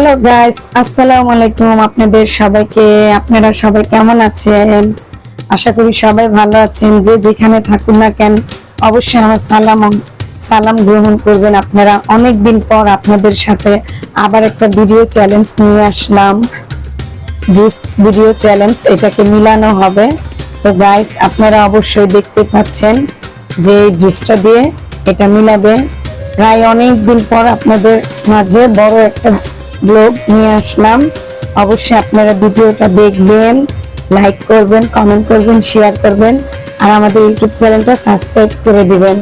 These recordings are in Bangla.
হ্যালো গাইস, আসসালামু আলাইকুম। আপনারা সবাই কেমন আছেন? আশা করি সবাই ভালো আছেন। যে যেখানে থাকুন না কেন অবশ্যই আমার সালাম গ্রহণ করবেন। আপনারা অনেকদিন পর আপনাদের সাথে আবার একটা ভিডিও চ্যালেঞ্জ নিয়ে আসলাম। জুস ভিডিও চ্যালেঞ্জ, এটাকে মিলানো হবে। তো গাইস, আপনারা অবশ্যই দেখতে পাচ্ছেন যে এই জুসটা দিয়ে এটা মিলাবে। প্রায় অনেকদিন পর আপনাদের মাঝে বড় একটা ব্লগ নিয়ে আসলাম। অবশ্যই আপনারা ভিডিওটা দেখবেন, লাইক করবেন, কমেন্ট করবেন, শেয়ার করবেন আর আমাদের ইউটিউব চ্যানেলটা সাবস্ক্রাইব করে দিবেন।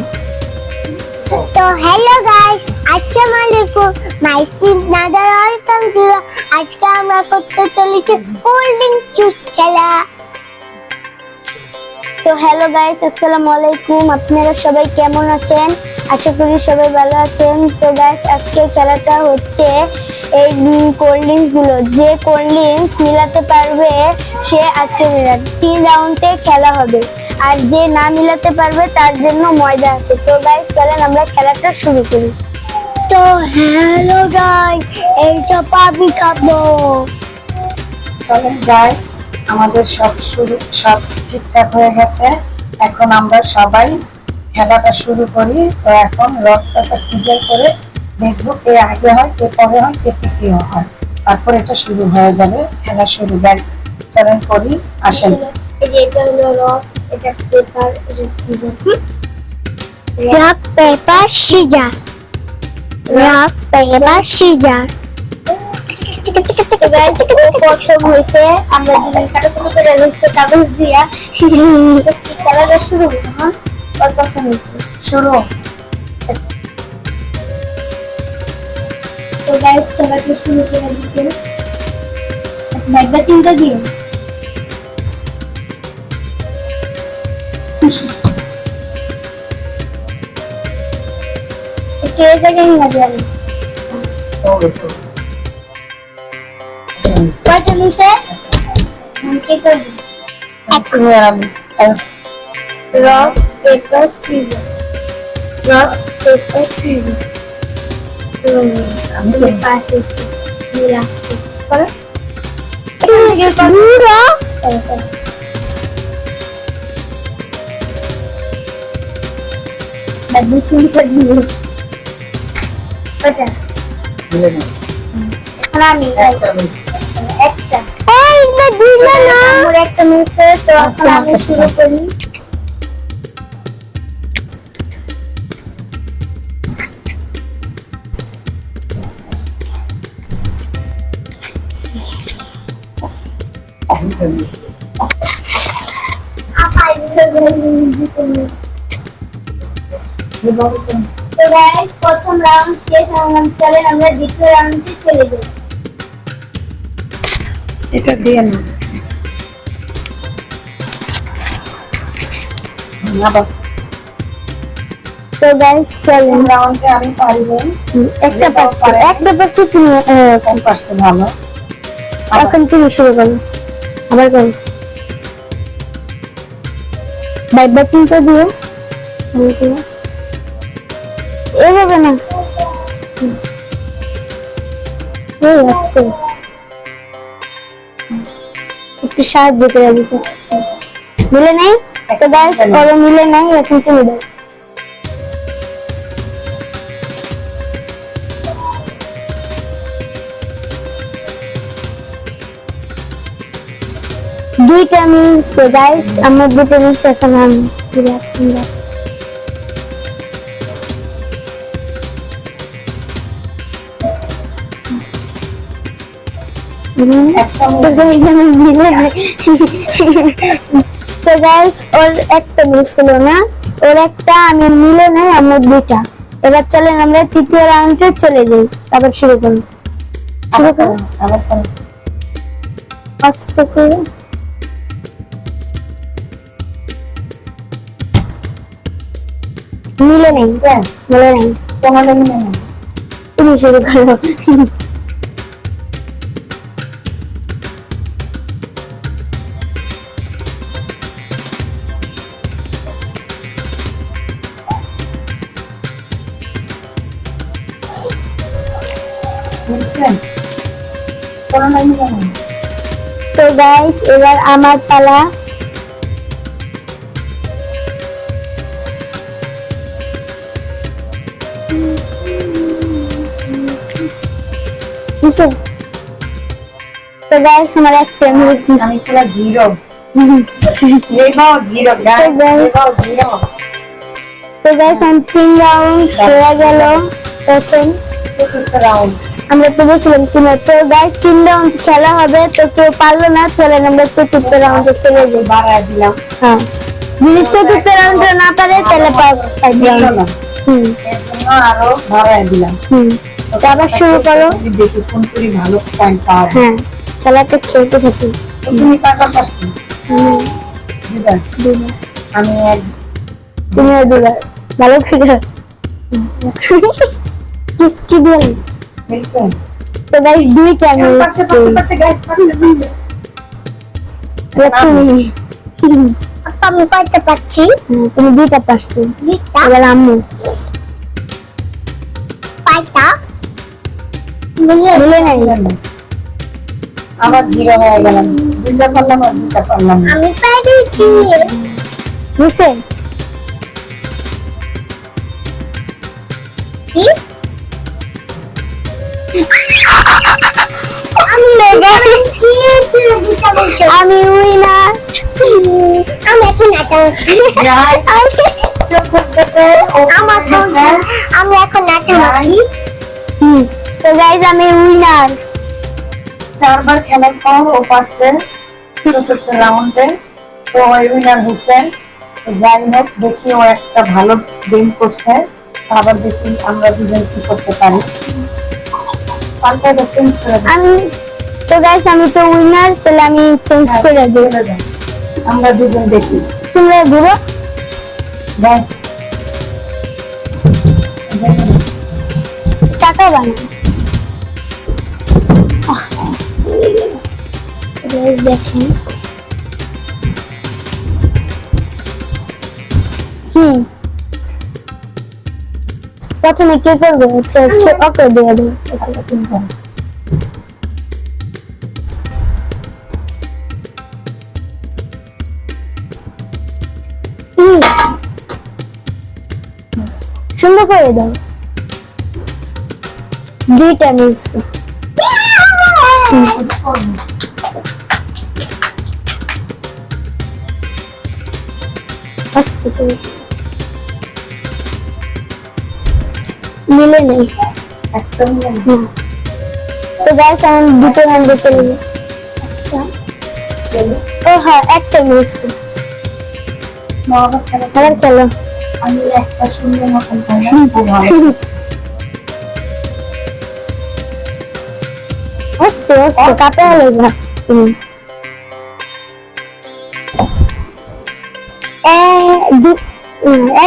তো হ্যালো গাইস, আসসালামু আলাইকুম। মাই সিন নাদার ওয়েলকাম টু। আজকে আমরা করতে চলেছি কোল্ড ড্রিঙ্ক জুস খেলা। তো হ্যালো গাইস, আসসালামু আলাইকুম। আপনারা সবাই কেমন আছেন? আশা করি সবাই ভালো আছেন। তো গাইস, আজকে খেলাটা হচ্ছে এই কোল্ড ড্রিঙ্কস গুলো, যে কোল্ড ড্রিঙ্কস মিলাতে পারবে সে আজকে 3 রাউন্ডে খেলা হবে, আর যে না মিলাতে পারবে তার জন্য ময়দা আছে। তো গাইস, চলেন আমরা খেলাটা শুরু করি। তো হ্যালো গাইস, এই চপাবি খাবো। চলেন গাইস, আমাদের সব ঠিকঠাক হয়ে গেছে। এখন আমরা সবাই খেলাটা শুরু করি। তো এখন রক পেপার সিজার করে দেখবো কে আগে হয়, কে পরে হয়, কে তৃতীয় হয়। তারপর এটা শুরু হয়ে যাবে, খেলা শুরু। গাইস চলেন করি, আসেন। এই যে এটা হলো রক, এটা পেপার, এটা scissor. Rock paper scissor, rock paper scissor. প্রথম হয়েছে আমরা দুজন কাটাকুটি করে রয়েছে কাগজ দিয়া খেলাটা শুরু হলো। হ্যাঁ, প্রথম হয়েছে শুরু। তো গাইস, খেলাটা শুরু করে দিতে ব্যাগটা চিন্তা দিন। কে জায়গায় না জানি কয়টা নিছে কে করবে? তুমি আর আমি। Rock paper scissor, rock paper caesar. আমি পাশে লাস্টে করো। একটা মিনিট, তো এখন আমি শুরু করি। তো গাইস, প্রথম রাউন্ড শেষ। চলেন আমরা দ্বিতীয় রাউন্ডে চলে যাই। এটা দিয়ে না আবার। তো গাইস, চলেন রাউন্ডে আমি পারবো একটা পার্সেন্ট তুমি কম পারছে ভালো। এখন তুমি শুরু করো, আবার করো। বাইবা চিন্তা দিও, এভাবে না, এই আস্তে একটু সাহায্য করে দিতে। মিলে নাই তো গাইস, ওরা মিলে নাই, এখন তুমি দাও। দুইটা মিলছে গাইস, আমার দুটো মিলছে। এখন আমি তো গাইস, ওর একটা মিলছিল না, ওর একটা আমি মিলে নাই, আমার দুইটা। এবার চলেন আমরা তৃতীয় রাউন্ডে চলে যাই। আবার শুরু করুন, শুরু করুন আস্তে করে। মিলে নেই, মিলে নেই, তোমাদের মিলে না। তুমি শুরু করো। বুঝছেন? তো গাইস এবার আমার পালা। বুঝছো? তো গাইস আমার একটা হয়েছে। আমি পুরো জিরো। লেবাও জিরো গাইস, লেবাও জিরো। তো গাইস আমি 3 রাউন্ড হয়ে গেল। এখন চতুর্থ রাউন্ড। আমরা তো বলছিলাম কিনা। তো গাইস 3 রাউন্ড খেলা হবে, তো কেউ পারলো না, চলেন আমরা চতুর্থ রাউন্ডে চলে যাই। বাড়ায় দিলাম। হ্যাঁ, যদি চতুর্থ রাউন্ডে না পারে তাহলে পারবে না। এর জন্য আরো বাড়ায় দিলাম। তো আবার শুরু করো। দেখি কোন করি ভালো পয়েন্ট পাওয়া যায়। হ্যাঁ, খেলাটা খেলতে থাকি। তো তুমি কাকা পারছো? দুবার। আমি এক। তুমি দুবার ভালো করে কি বল। দেখছেন? তো গাইস দুইটা পারছে পারছে গাইস, পারছে। তুমি আমি পাইতে পারছি। তুমি দুইটা পারছো। এবার আম্মু পাইতা মিলে নাই। আবার জিরো হয়ে গেলাম। দুইটা পারলাম আর দুইটা পারলাম না। আমি পাইছি। বুঝছেন? কি আমি উইনার। আমি এখন নাচাচ্ছি। আমি এখন নাচাচ্ছি। তো গাইস আমি উইনার। 4 বার খেলার পর ও পারছে চতুর্থ রাউন্ডে। তো ওই উইনার হোসেন। যাই হোক, দেখি ও একটা ভালো গেম করছে। আবার দেখি আমরা দুজন কি করতে পারি। পাল্টাটা চেঞ্জ করে দিই। আমি তো গাইস আমি তো উইনার, তাহলে আমি চেঞ্জ করে দেব। চলে যাই। আমরা দুজন দেখি। তোমরা দিবো ব্যাস। টাকা বানা। দেখেন প্রথমে কে করবে? হচ্ছে ওকে দিয়ে দেবো। আচ্ছা, তুমি করো। সুন্দর করে দাও। দুইটা মিলছে। আস্তে করে মিলে নেই। একটা মিলে না। তো গাইস আমি দুটো রাউন্ডে চলে যাই। গেলো। ও হ্যাঁ, একটা মিলছে। আবার খেলা আবার চলো। আমি একটা সুন্দর মতন পাইলাম। খুব ভালো। আস্তে আস্তে কাপে হলো না।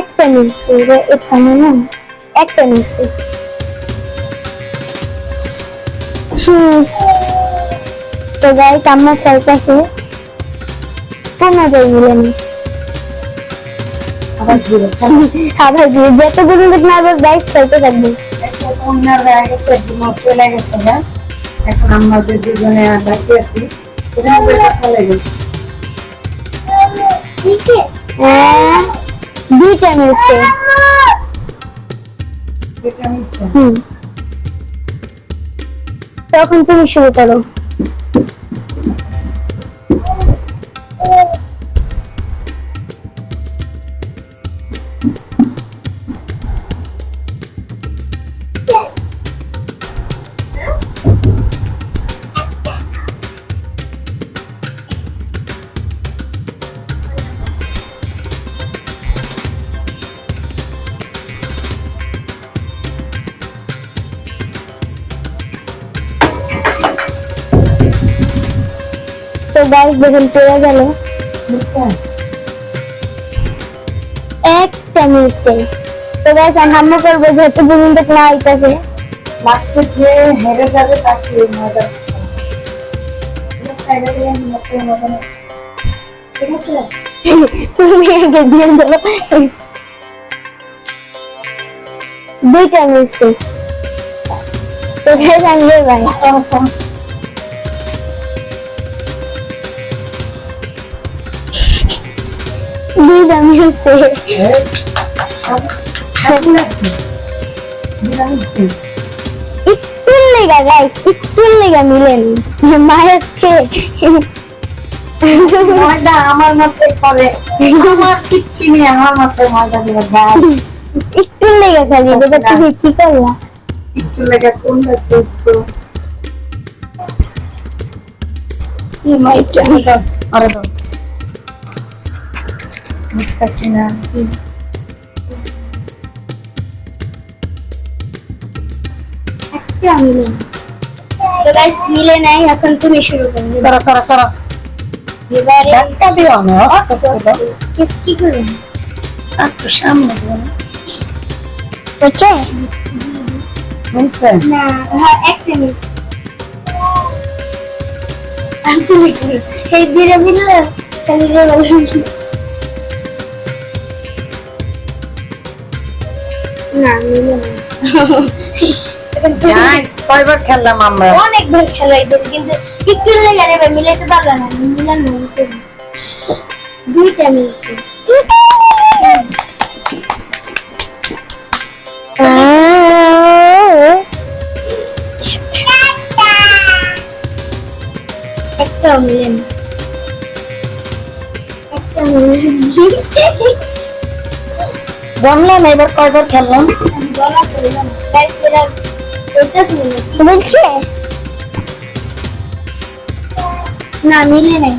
একটা মিলছে এখানে না, একটা মিলছে। তো গাইস আমার খেলতেছে কোনোটাই মিলে না। আবার জিরো। আবার যত পর্যন্ত না আবার গাইস খেলতে থাকবে। উইনার হয়ে গেছে, জীবন চলে গেছে। হ্যাঁ, এখন আমাদের দুজনে বাকি আছি। চলে গেছে। দুইটা মিলছে। দুইটা মিলছে। তখন তুমি শুরু করো। তো গাইস দেখুন পেয়ে গেল। বুঝছেন? একটা মিলছে। তো গাইস আমি হাম্মু করবো যত পর্যন্ত না আইতাছে। লাস্টে যে হেরে যাবে তাকে মজা করতে হবে। ঠিক আছে, এটা দিয়ে আমি মজা নেই। ঠিক আছে? তুমি আগে দিয়ে দেবো। দুইটা মিলছে। তো গাইস আমি ভাই দুইটা মিলছে। একটু লেগা গাইস, একটু লেগা মিলেন মায়াজকে ময়দা আমার মতে করে, আমার কিচ্ছু নেই, আমার মতে ময়দা দিলে গাছ একটু লেগা খালি এটা তুমি কি করলা? একটু লেগে কোনটা চেঞ্জ করো। কি মাইটা আরে দাও, বুঝতেছি না। একটা মিলে তো গাইস মিলে নাই, এখন তুমি শুরু করো। করো করো করো, এবারে ধাক্কা দিও না, আস্তে আস্তে দাও। কিস কি করবেন? একটু সামনে দিও না। ওকে বুঝছে? না, হ্যাঁ একটা মিস আমি তুমি করো এই ধীরে মিললে খালি রে না মিলে না এখন তুমি গাইস কয়বার খেললাম আমরা? অনেকবার খেলা এদের, কিন্তু একটু লেগে রে ভাই মিলাইতে পারলা না, মিলান না দুইটা মিলছে। একটা মিলেন একটা মিলেন বললাম এবার কয়বার খেললাম? বলা চলবে না গাইস, এরা বলতেছি বলছে না মিলে নাই।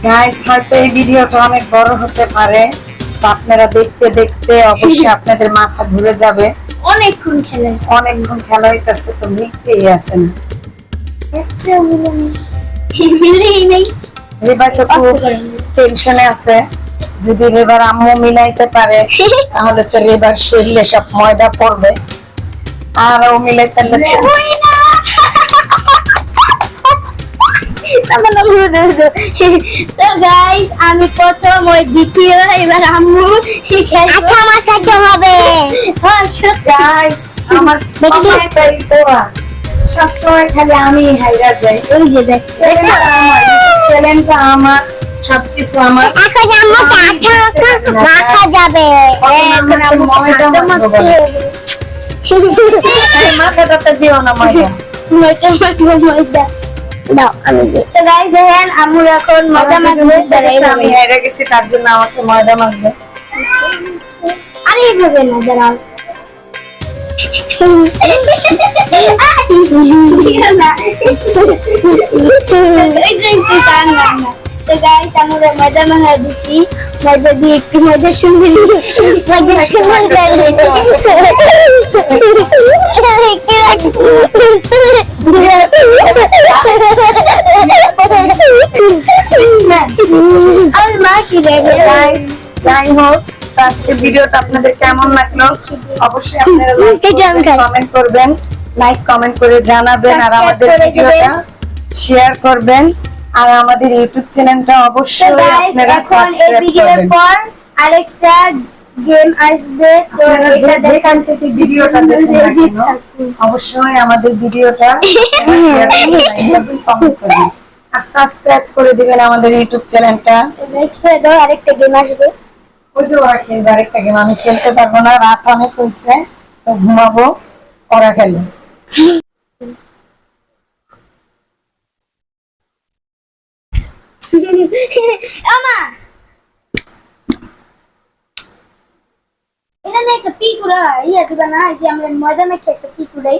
গাইস হয়তো এই ভিডিওটা অনেক বড় হতে পারে, তো আপনারা দেখতে দেখতে অবশ্যই আপনাদের মাথা ঘুরে যাবে। অনেকক্ষণ খেলেন, অনেকক্ষণ খেলা হইতেছে তো মিটতেই আছে না। একটা মিলে নাই মিলেই নাই। রেবার তো খুব টেনশনে আছে, যদি রেবার আম্মু মিলাইতে পারে তাহলে তো রেবার শরীরে সব ময়দা পড়বে, আর ও মিলাইতে পারলে তো গাইস আমি প্রথম, ওই দ্বিতীয়, এবার আম্মু আমার কাছে হবে। গাইস আমার মাথাটাই পোড়া, সবসময় খালি আমি হাইরা যাই। ওই যে দেখছো চ্যালেঞ্জটা আমার, সবকিছু আমার। এখন আম্মু মাখা যাবে, এখন আম্মু ময়দা মাখবো বলে। এই মাথাটাতে দিও না ময়দা। ময়দা মাখবো, ময়দা দাও আমি দিই। তো গাইস দেখেন আম্মু এখন ময়দা মাখবে, আমি হাইরা গেছি তার জন্য আমাকে ময়দা মাখবে। আরে এইভাবে না, দাঁড়াও তো গাইস আমরা মজা মাখা দিচ্ছি, মজা দিয়ে একটু মজা শুনবি, মজা আর মা কি দেখে গাইস যাই হোক, তো আজকের ভিডিওটা আপনাদের কেমন লাগলো অবশ্যই আপনারা কমেন্ট করবেন, লাইক কমেন্ট করে জানাবেন, আর আমাদের ভিডিওটা শেয়ার করবেন, আর আমাদের ইউটিউব চ্যানেলটা অবশ্যই আপনারা এখন এই সাবস্ক্রাইব ভিডিওর করবেন। পর আরেকটা গেম আসবে, তো আপনারা এটা যেখান থেকে ভিডিওটা দেখেন না কেন অবশ্যই আমাদের ভিডিওটা শেয়ার করবেন, কমেন্ট করবেন, আর সাবস্ক্রাইব করে দিবেন আমাদের ইউটিউব চ্যানেলটা। আরেকটা গেম আসবে। ওই যে ওরা খেলবে আরেকটা গেম, আমি খেলতে পারবো না, রাত অনেক হয়েছে, তো ঘুমাবো, ওরা খেলবে। আমা এটা না একটা পিকুরা ইয়া দিবা না, যে আমরা ময়দানে একটা পিকুরাই